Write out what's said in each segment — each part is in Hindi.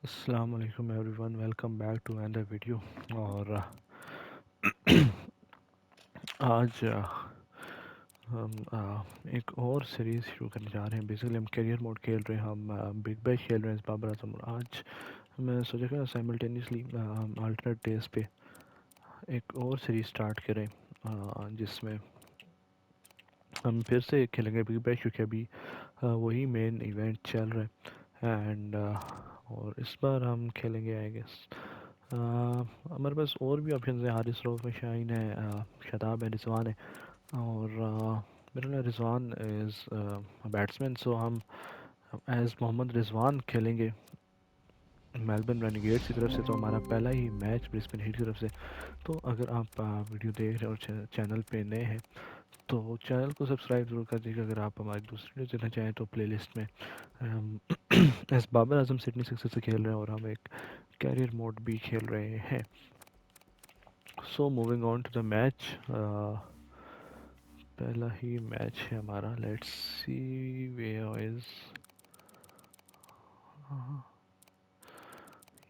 अस्सलाम वालेकुम everyone, welcome back to another video. और आज हम एक और सीरीज़ शुरू करने जा रहे हैं। बेसिकली हम करियर मोड खेल रहे हैं, हम बिग बैश खेल रहे हैं इस बाबर आजम। आज मैं सोचा कि साइमल्टेनियसली अल्टरनेट डेज पे एक और सीरीज़ स्टार्ट करें, जिसमें हम फिर से खेलेंगे बिग बैश, क्योंकि अभी वही मेन इवेंट चल रहा है। एंड और इस बार हम खेलेंगे आई गेस, हमारे पास और भी ऑप्शन है। हारिस रऊफ़ है, शाहीन है, शादाब है, रिजवान है। और मेरा नाम रिजवान इज़ बैट्समैन, सो हम एज़ मोहम्मद रिजवान खेलेंगे मेलबर्न रेनिगेट्स की तरफ से। तो हमारा पहला ही मैच ब्रिस्बेन हीट की तरफ से। तो अगर आप वीडियो देख रहे हैं और चैनल पे नए हैं तो चैनल को सब्सक्राइब ज़रूर कर दीजिएगा। अगर आप हमारी दूसरी वीडियो देखना चाहें तो प्लेलिस्ट में हम S Babar Azam Sydney Sixers से खेल रहे हैं और हम एक कैरियर मोड भी खेल रहे हैं। So moving on to the match, पहला ही मैच है हमारा। लेट्स सी वेयर इज,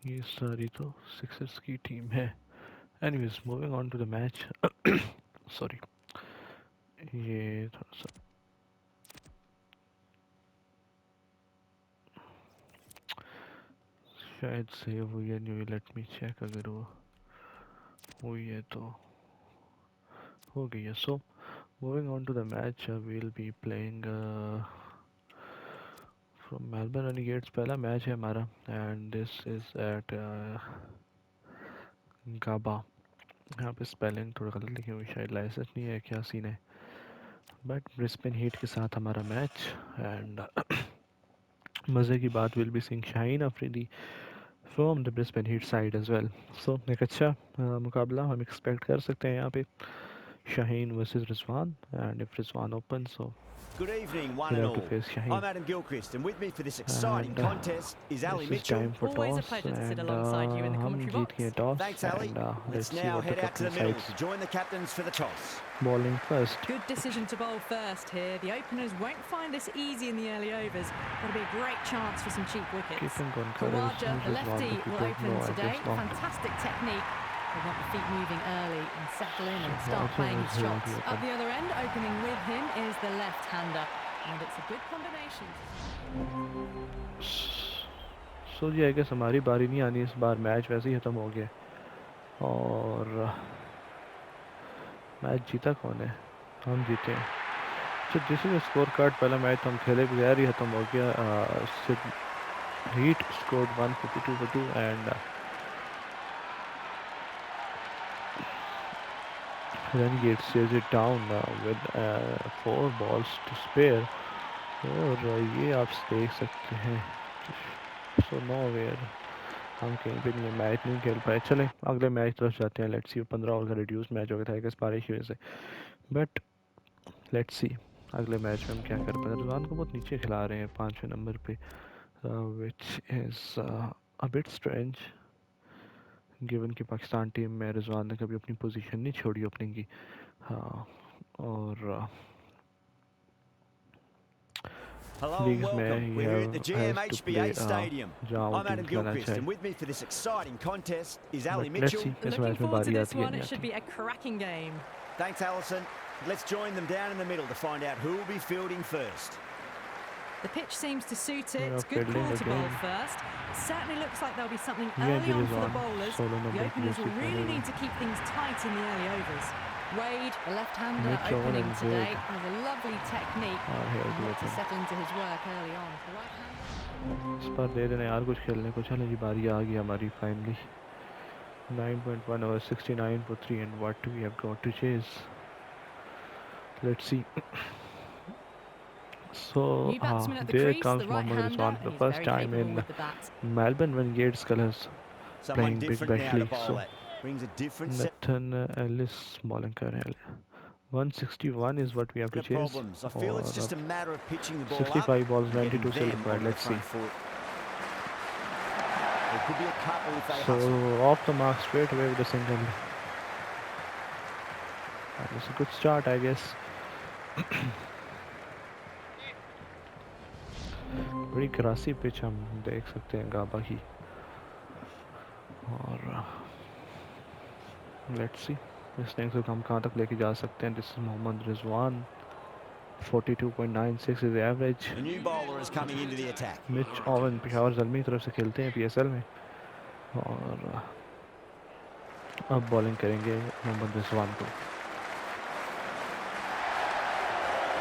ये सारी तो सिक्सर्स की टीम है। Anyways moving on to the match. Sorry, ये थोड़ा सा शायद सेव हुई है नहीं हुई, लेट मी चेक। अगर वो हुई है तो हो गई है। So moving on to the match, we'll be playing from Melbourne Renegades. पहला मैच है हमारा and this is at Gabba. यहाँ पे स्पेलिंग थोड़ा गलत लिखी हुई, शायद लाइसेंस नहीं है, क्या सीन है। बट ब्रिस्बेन हीट के साथ हमारा मैच। एंड मज़े की बात, will be seeing Shaheen Afridi from the Brisbane Heat side as well. So एक अच्छा मुकाबला हम एक्सपेक्ट कर सकते हैं यहाँ पे, Shaheen versus Rizwan. And if Rizwan open, so Good evening, one he'll and have to all. face I'm Shaheen. Adam Gilchrist, and with me for this exciting And contest is Ali this is Mitchell. time for Always a toss, pleasure to sit and alongside you in the हम commentary जीत गए box. Toss. Thanks, Ali. And Let's let's see now what the head out to captain the middle decides. to join the captains for the toss. Bowling first. Good decision to bowl first here. The openers won't find this easy in the early overs. Got to be a great chance for some cheap wickets. Keeping on Khawaja, Who's the Rizwan, lefty, but we will don't know open at today. this long. Fantastic technique. They want the feet moving early and settle in and start Khawaja playing was his here to shots. At open. the other end, opening with him is the left-hander. And it's a good combination. So जी आई गेस हमारी बारी नहीं आनी इस बार। मैच वैसे ही ख़त्म हो गया और मैच जीता कौन है? हम जीते हैं। तो दिस इज स्कोर कार्ड। पहला मैच हम खेले बगैर ही ख़त्म हो गया। Heat scored 152 for 2 and Renegades says it down with 4 balls to spare। और ये आप देख सकते हैं। सो नो वेयर, हम कहीं पे नहीं मैच नहीं खेल पाए। चलें अगले मैच तरफ जाते हैं। लेट्स सी, 15 ओवर का रिड्यूस मैच हो गया था इस बारिश की वजह से। बट लेट्स सी अगले मैच में हम क्या कर पाते हैं। रिजवान को बहुत नीचे खिला रहे हैं 5वें नंबर पे, which is a bit strange given कि पाकिस्तान टीम में रिजवान ने कभी अपनी पोजीशन नहीं छोड़ी ओपनिंग की। हाँ, और Hello and लीग्स welcome. में We're here at the has to play GMHBA Stadium. जहाँ वो I'm टीम Adam खिलाना Gilchrist, चाहे। and with me for this exciting contest is Ali but let's Mitchell. सी इस Looking मैच में forward to बारी this आती है one. नहीं It should आती। be a cracking game. Thanks, Alison. Let's join them down in the middle to find out who will be fielding first. The pitch seems to suit We are it. Good fielding call to bowl again। first. It certainly looks like there'll be something ये early जी on for the Rizwan bowlers. 16 The number की openers जर्सी will पहने really हुए। need to keep things tight in the early overs. Wade, the left-hander, Mitchell opening and today, Wade has a lovely technique are here and to look to open। settle into his work early on. The right-hander. इस बार दे देना यार कुछ खेलने को। चलें जी बारी आ गई हमारी finally. 9.1 over 69 for 3 and what we have got to chase। Let's see। So New batsman at the there crease, comes the Mohammad right-hander, Rizwan for and the he's first very time capable in with the bat. Melbourne Renegades colours, Someone playing Big different Bash now to League। bowl So at. Brings a different set Nathan Ellis bowling कर रहे हैं। 161 is what we have to of chase। problems. I feel it's और just अब a matter of pitching the ball up 65 balls, and getting 92 still them required। onto the Let's see। front foot. There could be a couple if they So hustle. off the mark straight away with a single। It's a good start I guess। बड़ी क्रासी पिच हम देख सकते हैं गाबा की। और लेट्स सी इस इनिंग्स को हम कहाँ तक लेके जा सकते हैं. This is Mohammad Rizwan. 42.96 is average. The new bowler is coming into the attack. Mitch Owen Peshawar Zalmi की तरफ से खेलते हैं पीएसएल में. और अब बॉलिंग करेंगे मोहम्मद रिजवान को.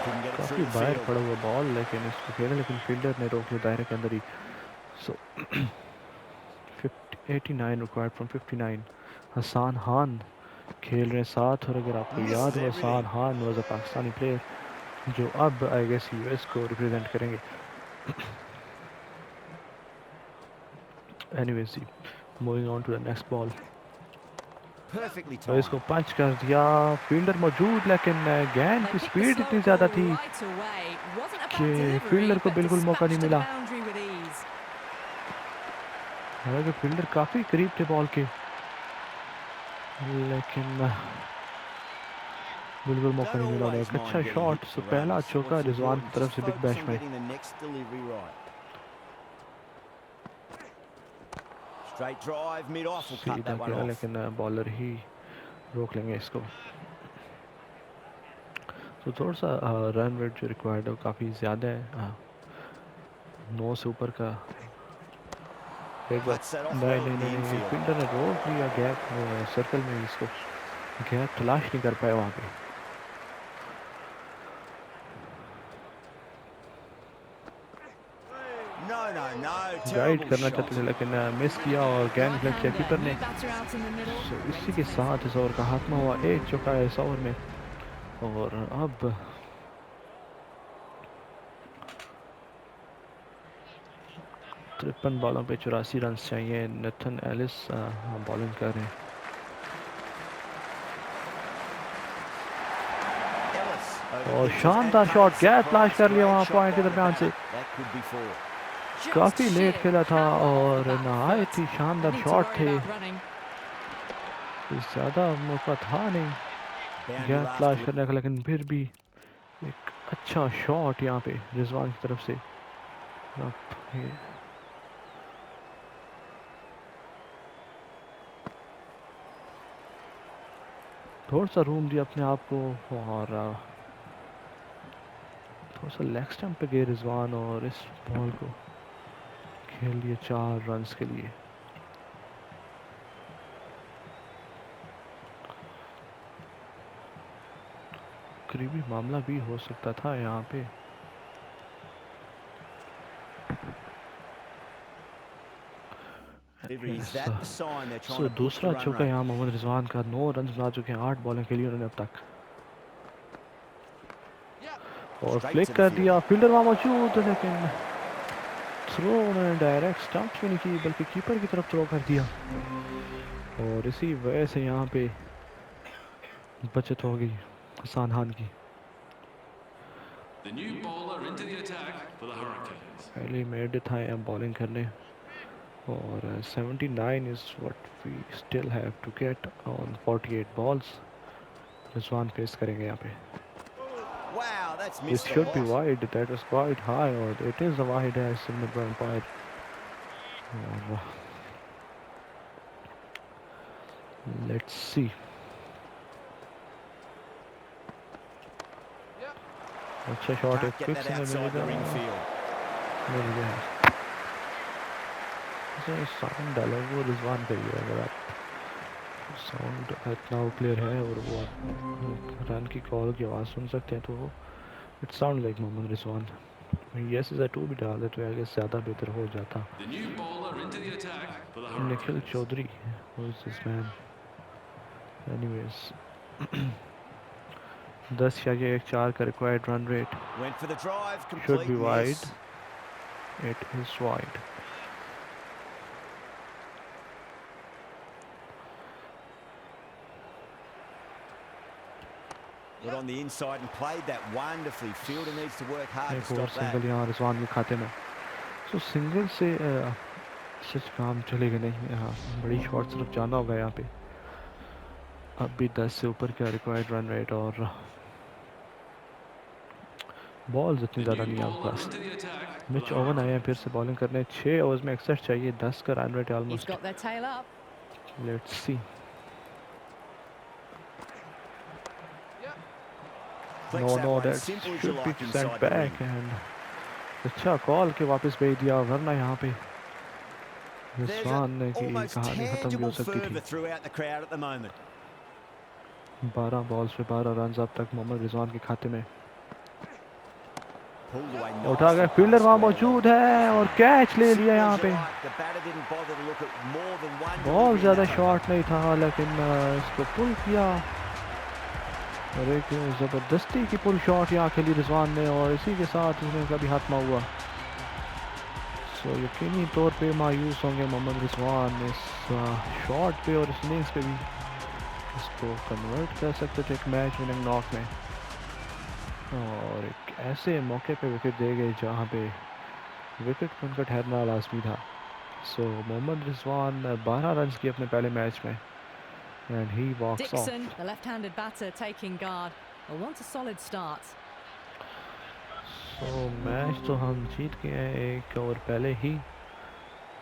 Couldn't get it काफ़ी through the बाहर field. पड़ा हुआ बॉल लेकिन इसको खेला, लेकिन फील्डर ने रोक लिया दायरे के अंदर ही. सो 89 रिक्वायर्ड फ्रॉम 59. हसान खान खेल रहे हैं साथ. और अगर आपको Misses याद हो, Hasan everything. Khan was a Pakistani player जो अब आई गेस यूएस को रिप्रेजेंट करेंगे. Anyways, moving on to the next ball. Perfectly तो इसको timed. पंच कर दिया. फील्डर मौजूद, लेकिन गेंद They की picked the स्पीड slow इतनी ज़्यादा ball थी right away. Wasn't a कि bad delivery, फील्डर को but बिल्कुल मौका नहीं dispatched to the मिला. boundary with ease. हालांकि फील्डर काफ़ी करीब थे बॉल के, लेकिन बिल्कुल मौका Don't नहीं मिला उन्हें. always एक mind अच्छा getting shot. hit so for पहला runs. चौका What's रिजवान की important, तरफ just से बिग focus बैश on में. getting the next delivery right. Straight drive, mid-off will cut सीधा that one खेला, off. लेकिन बॉलर ही रोक लेंगे इसको. तो थोड़ा सा रन रेट जो रिक्वायर्ड है वो काफ़ी ज़्यादा है. 9 से ऊपर का. एक बार Cuts that off नहीं well नहीं in the नहीं नहीं, infield. फील्डर ने रोक लिया गैप सर्कल में. इसको गैप तलाश नहीं कर पाया वहाँ पे. No, no, no. Guide Terrible करना shot. चाहते थे लेकिन मिस किया और गैन फ्लैग किया Right-hander, कीपर ने. new batter out in the middle. So, ready इसी to के face साथ it. इस ओवर का खात्मा हुआ. एक चौका है इस ओवर में. और अब 53 बॉलों पे 84 रन चाहिए. नेथन एलिस बॉलिंग कर रहे हैं. Ellis और overpitches and शानदार paid शॉट. गैप तलाश surprise. कर लिया Great वहाँ shot पॉइंट के by the दरमियान से. batter. That could be four. काफ़ी Just लेट sheer खेला था power off और the back नहायत foot. ही No शानदार need to शॉट worry थे. about running. ज़्यादा मौका था नहीं Boundary गैप last तलाश to करने का, लेकिन फिर भी एक अच्छा शॉट यहाँ पे रिजवान की तरफ से. अब ये थोड़ा सा रूम दिया अपने आप को. और थोड़ा सा लेग स्टंप पे गए रिजवान और इस बॉल को खेल दिए 4 रन्स के लिए. करीबी मामला भी हो सकता था यहाँ पे. delivery. Is that the sign they're trying so to push the दूसरा run चौका rate? यहाँ मोहम्मद रिजवान का. 9 रन बना चुके हैं 8 बॉलें खेली उन्होंने अब तक. और Straight फ्लिक to the कर field. दिया. फील्डर वहाँ मौजूद, लेकिन थ्रो उन्होंने डायरेक्ट स्टंप्स भी नहीं की बल्कि कीपर की तरफ थ्रो कर दिया. और इसी वजह से यहाँ पे बचत हो गई हसान खान की. पहले मेड था यहाँ बॉलिंग करने. और 79 is what we still have to get on 48 balls. Rizwan face करेंगे यहाँ पे. Wow, that's This missed a should be lot. wide. That is quite high, or it is a wide as in the umpire. और let's see. अच्छा शॉट है. Can't get फिक्स that में outside the मिलेगा. infield. मिल गया. साउंड डालो वो रिजवान का ही है. अगर आप साउंड इतना क्लियर है और वो आप रन की कॉल की आवाज़ सुन सकते हैं तो वो it sound like Mohammad Rizwan. Yes is 2 भी डाल दे तो आगे ज़्यादा बेहतर हो जाता. Nikhil Chaudhary who is this man? Anyways 10 या 1-4 का required run rate. Went for the drive, Should complete be miss. wide. It is wide. Got on the inside and played that wonderfully. Fielder needs to work hard to एक और stop that. सिंगल यहाँ रिजवान के खाते में. तो सिंगल से सच काम चलेगा नहीं. यहाँ बड़ी शॉट तरफ जाना होगा यहाँ पे. अब भी 10 से ऊपर का रिक्वायर्ड रन रेट और बॉल्स इतनी ज़्यादा नहीं है आपके पास. मिच ओवन आए हैं फिर से बॉलिंग करने. 6 ओवर्स में 61 चाहिए. 10 का run rate He's almost. got their tail up. Let's see. Flicks that no one as that simple as you should be like sent inside the ring. Back end अच्छा कॉल के वापस भेज दिया, वरना यहाँ पे There's रिजवान an की almost कहानी खत्म भी हो tangible सकती थी। fervour throughout the crowd at the moment. 12 balls पे 12 रन अब तक मोहम्मद रिजवान के खाते में। Pulled away उठा गया, nicely फील्डर past वहां square मौजूद leg. है और कैच ले लिया Simple यहाँ as you पे। like. The batter didn't bother to look at more than one बहुत delivery in ज़्यादा that one. शॉट नहीं था, लेकिन इसको पुल किया और एक ज़बरदस्ती की पुल शॉट यहाँ खेली रिजवान ने और इसी के साथ उसने कभी हाथमा हुआ। सो यकीनी तौर पे मायूस होंगे मोहम्मद रिजवान इस शॉट पे और इस इनिंग्स पे भी। इसको कन्वर्ट कर सकते थे एक मैच विनिंग नॉक में और एक ऐसे मौके पे विकेट दे गए जहाँ पे विकेट पर उनका ठहरना लाजमी था। सो मोहम्मद रिजवान 12 रन किए अपने पहले मैच में and he walks off. Dixon, the left-handed batter, taking guard. Will want a solid start. So match तो हम जीत गए हैं एक ओवर पहले ही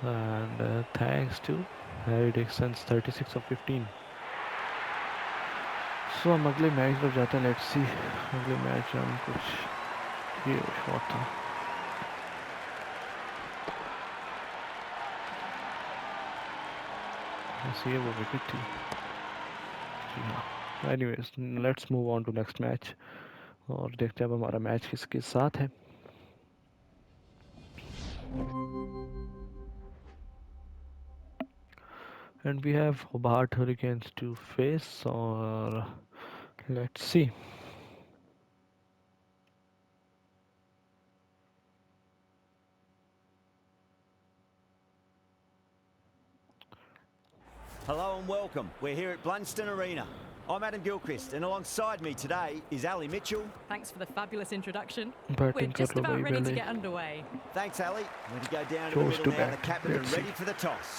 and thanks to Harry Dixon 36 of 15। So हम अगले मैच पर जाते हैं। लेट्स सी अगले मैच हम कुछ ये शॉट था। ये वो विकेट थी जी हाँ। Anyways let's move on to next match और देखते हैं अब हमारा मैच किसके साथ है। And we have Hobart Hurricanes to face, or let's see. Hello and welcome. We're here at Blunston Arena. I'm Adam Gilchrist, and alongside me today is Ali Mitchell. Thanks for the fabulous introduction. Batting We're just कर लो about भाई ready to पहले। get underway. Thanks, Ali. Ready to go down to the Chose middle to now. The bat. captain Let's and ready see. for the toss.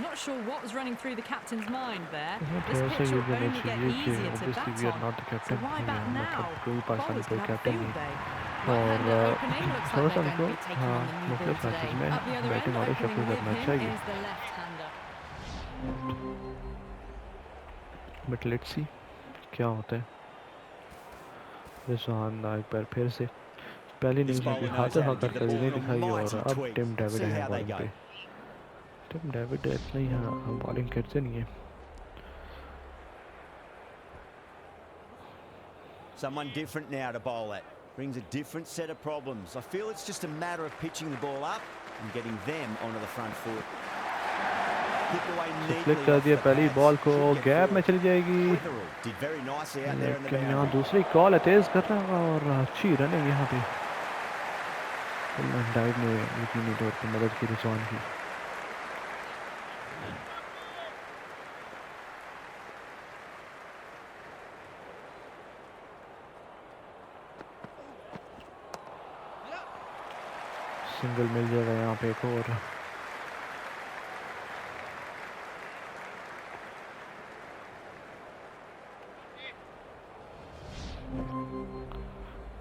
Not sure what was running through the captain's mind there. This थोड़ा सा pitch ये will देना only get चाहिए कि easier to obviously bat we are on. not the So captain। why bat now? मतलब कोई पाकिस्तानी Bowlers कोई could have a captain field नहीं day. है Right-hander और opening looks थोड़ा like सा they're उनको going to be taking हाँ on the new ball मुख्तलिफ मैचेस today. में Up the other batting end, order opening shuffle with करना him चाहिए। is the left-hander. But let's see क्या होता है। रिजवान एक बार फिर से पहली This इनिंग्स में भी bowler knows हाथ how to हाथ give the कर ball नहीं an दिखाई और almighty अब tweak. टिम डेविड See हैं how they बॉलिंग go. पे। टिम डेविड इतना ही हाँ बॉलिंग करते नहीं है। Someone different now to bowl at. Brings a different set of problems. I feel it's just a matter of pitching the ball up and getting them onto the front foot. Kick away flick neatly कर off दिया the पहली pads. बॉल को Should get गैप में forward. चली जाएगी, Witherell did very nicely out there in the लेकिन यहाँ boundary. दूसरी कॉल है तेज कर रहा है और अच्छी रनिंग यहाँ पे डाइव ने यकीनी तौर पर मदद की रिजवान की। सिंगल मिल जाएगा यहाँ पे एक और।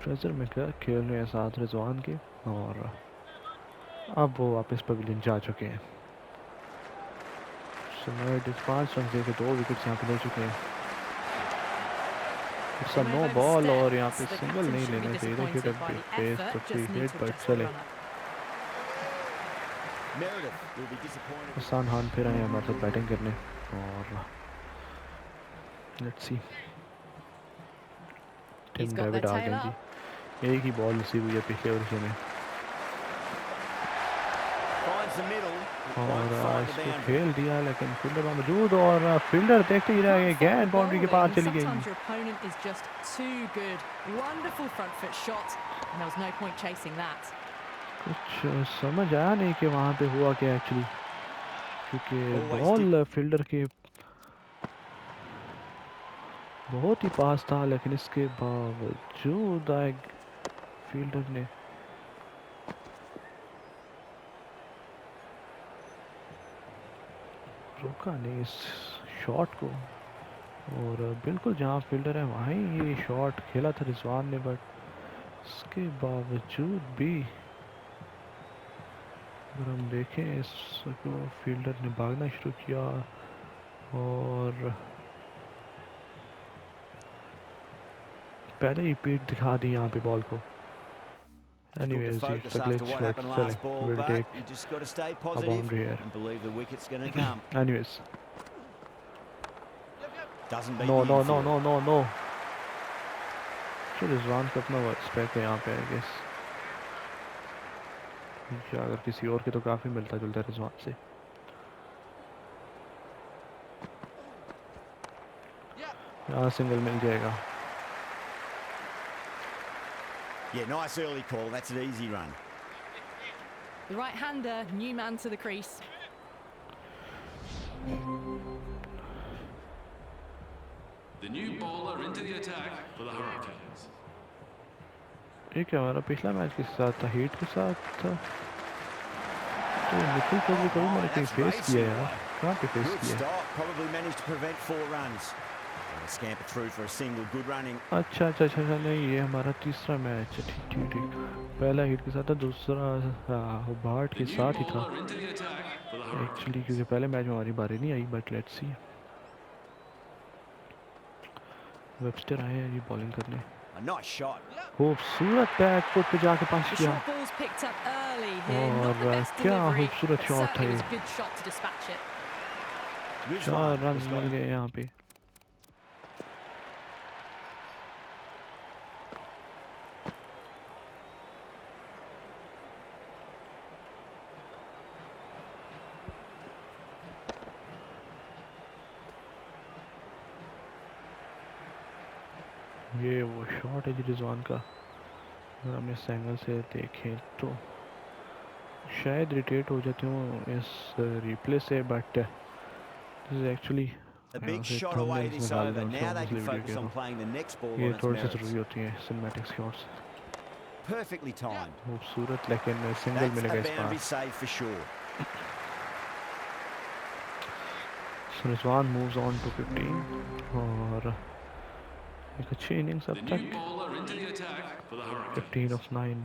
ट्रेजर में खेल रहे हैं साथ रिजवान के और अब वो वापस पवेलियन जा चुके हैं। समय 5 रन से 2 विकेट्स यहाँ पे ले चुके हैं। इट्स नो बॉल और यहाँ पे सिंगल नहीं लेना चाहिए। हिट बेस तो फ्री हिट पर चले। हसन खान फिर आए हमारे साथ बैटिंग करने और लेट्स सी टिम डेविड आ गए जी। एक ही बॉल रिसीव हुई है पिछले ओवर में और इसको खेल दिया लेकिन फील्डर मौजूद और फील्डर देखते ही रह गए। गेंद बाउंड्री के पास चली गई। कुछ समझ आया नहीं कि वहाँ पे हुआ क्या एक्चुअली, क्योंकि बॉल फील्डर के बहुत ही पास था लेकिन इसके बावजूद फील्डर ने रोका नहीं इस शॉट को और बिल्कुल जहाँ फील्डर है वहाँ ही ये शॉट खेला था रिजवान ने, बट इसके बावजूद भी अगर हम देखें इसको फील्डर ने भागना शुरू किया और पहले ही पीठ दिखा दी यहाँ पे बॉल को। Difficult to Anyways, it's focus a after glitch, what but happened चलें, last ball, we'll but take you just got to stay a positive boundary here. and believe the wicket's going to come. Anyways, Doesn't beat no, the no, no, infield. no, no, no. चलो रिजवान का अपना स्पेक है यहाँ पे, आई गेस। अगर किसी और के तो काफ़ी मिलता जुलता है रिजवान से। यहाँ सिंगल मिल जाएगा। Yeah, nice early call. That's an easy run. The right-hander, new man to the crease. The new bowler into the attack for the Hurricanes. ये क्या हमारा पिछला मैच किसके साथ था? हीट के साथ था। तो निखिल चौधरी को भी मैंने कहीं that's फेस किया racing. यार। कहाँ पे फेस Good किया? stop. Probably managed to prevent 4 runs. And a scamper through for a single. Good running. अच्छा अच्छा अच्छा अच्छा, नहीं ये हमारा तीसरा मैच है। ठीक ठीक ठीक। पहला हीट के साथ था, दूसरा बार्ट The के new साथ ही था bowler into the attack for the actually, Hurricanes. क्योंकि पहले मैच में हमारी बारी नहीं आई। बट लेट्स सी, वेबस्टर आए हैं ये बॉलिंग करने। A nice shot. खूबसूरत बैक फुट पे जाके पंच The किया short ball's picked up early here. Not और the best क्या delivery, खूबसूरत but शॉट था certainly ये। was a good shot to dispatch it. 4 Rizwan run was mill like, गए यहाँ पे। ये वो शॉट है जी रिजवान का। अगर हम इस एंगल से देखें तो शायद रिटेट हो जाते हूँ इस रिप्ले से, but this is actually a big shot away this over. Now they can focus video on को। playing the next ball ये on its थोड़ी सी merits. ज़रूरी होती हैं सिनेमैटिक शॉट्स। Perfectly timed. खूबसूरत, लेकिन सिंगल That's मिलेगा a इस boundary bar. save for sure. So Rizwan moves on to 15 और एक अच्छी इनिंग्स अब The new तक। bowler into the attack for the 15 Hurricanes. of 9।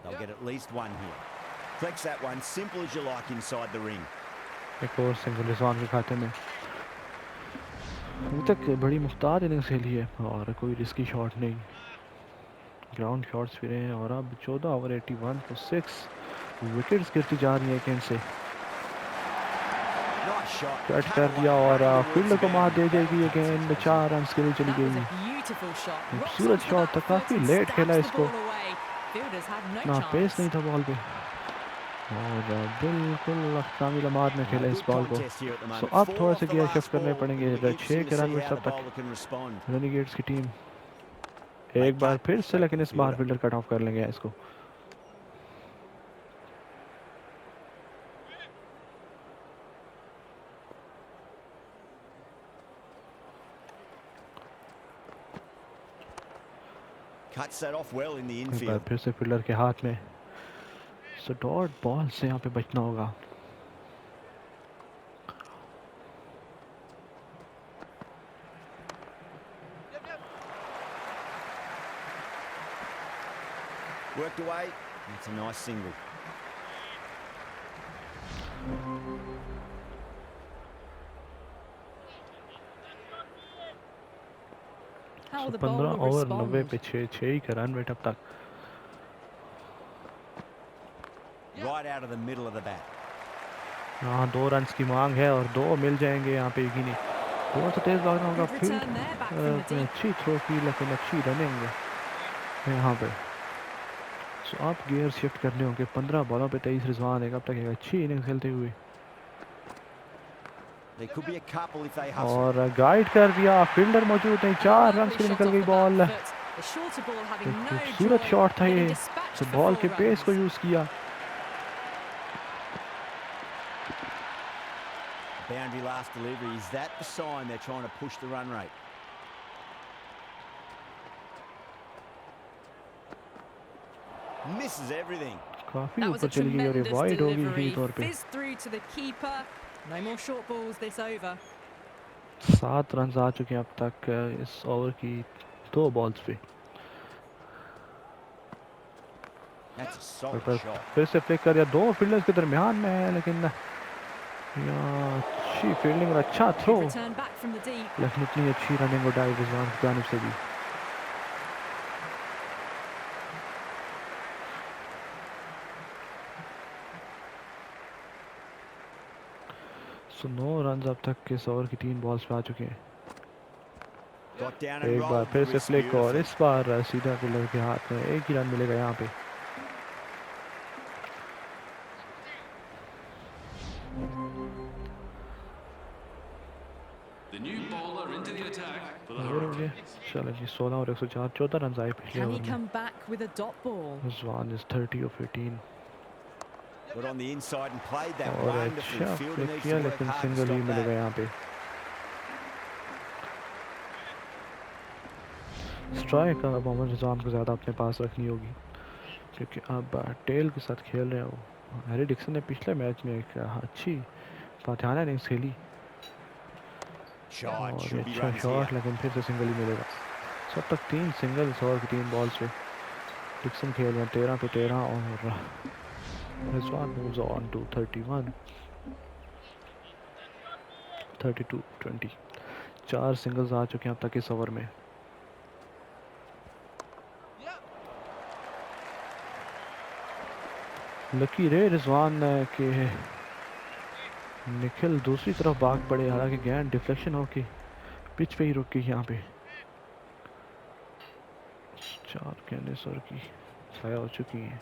They'll get at least one here. Flex that one, simple as you like inside the ring. एक और सिंगल रिजवान के खाते में। अभी तक बड़ी मुख्तार इनिंग्स खेली है और कोई रिस्की शॉट नहीं, ग्राउंड शॉट्स भी रहे हैं। और अब 14 ओवर 81 को 6 विकेट्स गिरती जा रही है can say. Nice shot. Cut Cut कर away, दिया और running towards फील्डर the को मार दे boundary. जाएगी That'll take again. some 4 run के लिए चली That was गई। a beautiful shot. Rocks खूबसूरत onto the शॉट था, back काफ़ी foot and लेट खेला stabs the इसको। ball away. Fielders had no ना पेस chance. नहीं था बॉल पे और बिल्कुल अख्तामी लम्हात में खेला इस Good बॉल को। contest here at the सो moment. अब 4 थोड़ा off से the गियर last शिफ्ट करने ball. पड़ेंगे। It'll be 6 interesting के to रन see विट्स how अब the तक bowler can respond. रेनिगेट्स की टीम They एक बार cut फिर से, straight लेकिन to इस the bar fielder. Fielder cut off कर लेंगे इसको। Cuts that off well in the एक बार infield. फिर से फील्डर के हाथ में। सो डॉट बॉल से यहाँ पे बचना होगा। Worked away. It's a nice single. How will the 15 bowler over 90 respond? पे 6 ही का रन रेट अब तक। Right out of the middle of the bat. यहाँ 2 रन की मांग है और 2 मिल जाएंगे यहाँ पे। ही नहीं, थोड़ा सा तेज भागना होगा। Good field return there, back from the deep. अच्छी थ्रो की, लेकिन अच्छी रनिंग यहाँ पे। सो आप गियर शिफ्ट करने होंगे। 15 बॉलों पे 23 रिजवान है अब तक एक अच्छी इनिंग्स खेलते हुए There could be a couple if they hustle. और गाइड कर दिया। फील्डर मौजूद नहीं, 4 रन Lovely के लिए shot निकल off गई the ball. back foot. The shorter ball having no खूबसूरत joy, शॉट था getting ये। dispatched तो for बॉल 4 के पेस runs. को यूज किया। Boundary last delivery. Is that the sign they're trying to push the run rate? Misses everything. काफी That was a ऊपर चली गई और ये tremendous वाइड होगी delivery. सही तौर पे। Fizzed through to the keeper. No more short balls this over. 7 run आ चुके हैं अब तक इस ओवर की 2 बॉल्स पे। That's a solid पर shot. फिर से फ्लिक कर दिया, 2 फील्डर्स के दरमियान में है, लेकिन यहाँ अच्छी फील्डिंग और अच्छा throw, They've returned back from the deep. लेकिन इतनी अच्छी रनिंग और डाइव रिजवान की जानिब से भी। सो 9 रन अब तक के 100 ओवर की 3 बॉल्स पे आ चुके हैं। Got down and एक बार rolled फिर the से wrist फ्लिक और beautifully. इस बार सीधा फील्डर के हाथ में, एक ही रन मिलेगा यहाँ पे। The new bowler into the attack for the over हो गया। Hurricanes. चलो जी, 16 और 104, 14 रन आए पिछले Can he ओवर में। come back with a dot ball? Rizwan is 30 of 18 Got on the inside and played that और wonderfully. अच्छा Fielder फ्लिक needs किया, to work लेकिन hard to single he stop मिलेगा that. यहाँ पे। स्ट्राइक अब मोहम्मद रिजवान को ज़्यादा अपने पास रखनी होगी, क्योंकि अब टेल के साथ खेल रहे हो। हैरी डिक्सन ने पिछले मैच में एक अच्छी फातिहाना इनिंग्स खेली Shot. और Should be अच्छा runs शॉट, here. लेकिन फिर से सिंगल ही मिलेगा। सब तक 3 सिंगल्स और 3 बॉल्स पे डिक्सन खेल रहे हैं 13 पे 13 और Rizwan moves on to 31 32 20। 4 singles आ चुके हैं अब तक इस ओवर में। लकी रे रिजवान के निखिल दूसरी तरफ भाग पड़े, हालांकि गेंद डिफ्लेक्शन होके पिच पे ही रुक गई यहाँ पे। 4 गेंदें सर की छाया हो चुकी हैं।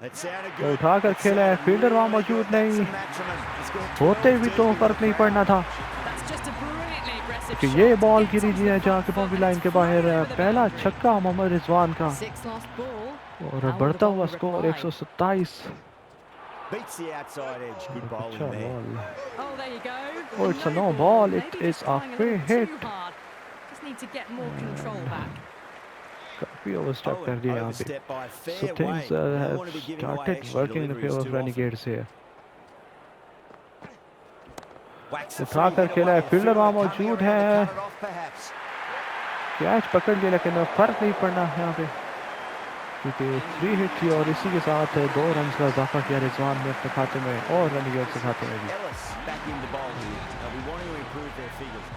That sounded वो good. उठा कर That खेला है, sounded फील्डर वहाँ really मौजूद good. That's नहीं, a matchman. He's got होते 12 भी deep तो in the फर्क नहीं crowd. पड़ना था, That's just a brilliantly aggressive कि shot ये to बॉल get गिरी onto जी the है front जाके foot, बाउंड्री and लाइन it's के flown बाहर। over the पहला boundary. छक्का मोहम्मद रिजवान का 6 lost ball. और How will the बढ़ता हुआ bowler score reply? 127। Beats the outside edge. Good अच्छा bowling there. Ball, Oh, there you go. Oh, it's a no No ball. It Maybe is just a trying a free little too hit. hard. Just need to get more control back. काफी ओवरस्टेप Oh, कर and दिया यहाँ पे। overstepped by a So fair things way. You don't have want to be giving away started extra working in the deliveries favor of too Renegades often. here. Whacks the उठा free कर hit खेला है, away. The फील्डर वहाँ fielder coming मौजूद around to है, cut it off perhaps. Catch पकड़ लिया, लेकिन फर्क नहीं पड़ना यहाँ पे, क्योंकि 3 हिट थी और इसी के साथ 2 रन का इजाफा किया रिजवान ने अपने खाते में और रेनेगेड्स के खाते में भी। Ellis back in the bowl here. They'll be wanting to improve their figures.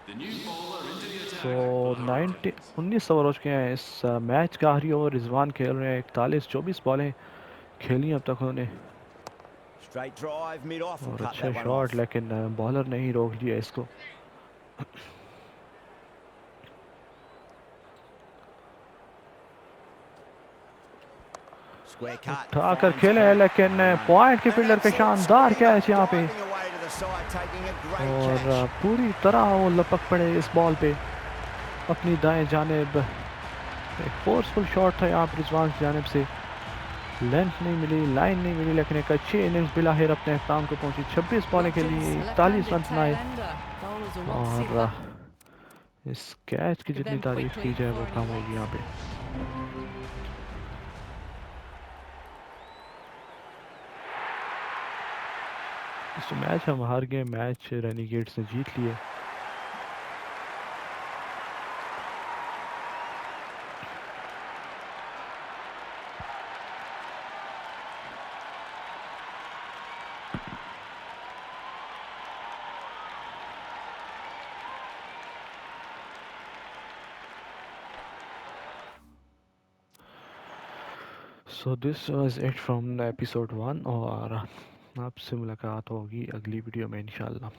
The new bowler into the attack तो for the 90 Hurricanes. 19 ओवर हो चुके हैं इस मैच का आखिरी ओवर रिजवान खेल रहे हैं। 41-24 बॉलें खेली अब तक उन्होंने Straight drive mid off will और cut अच्छा that one शॉट, off. लेकिन बॉलर ने ही रोक लिया इसको। Square cut. उठा कर finds खेले है, Cook. लेकिन पॉइंट के An फील्डर का absolute शानदार square कैच यहाँ पे, diving away to the side, taking a great और catch. पूरी तरह वो लपक पड़े इस बॉल पे अपनी दाएं जानिब। एक फोर्सफुल शॉट था यहाँ पर रिजवान की जानिब से, लेंथ नहीं मिली, लाइन नहीं मिली, लेकिन एक अच्छी इनिंग्स बिलाहिर अपने अख्ताम को पहुंची। 26 बॉलें खेली, Rogers, 41 रन left-handed बनाए tail-ender. Bowlers will want to see और that. इस कैच की Give जितनी them तारीफ quickly की जाए वो before any कम होगी यहाँ पे। इस मैच हम हार गए, मैच रेनिगेड्स ने जीत लिए। So this was it from episode 1 और आपसे मुलाकात होगी अगली वीडियो में इंशाल्लाह।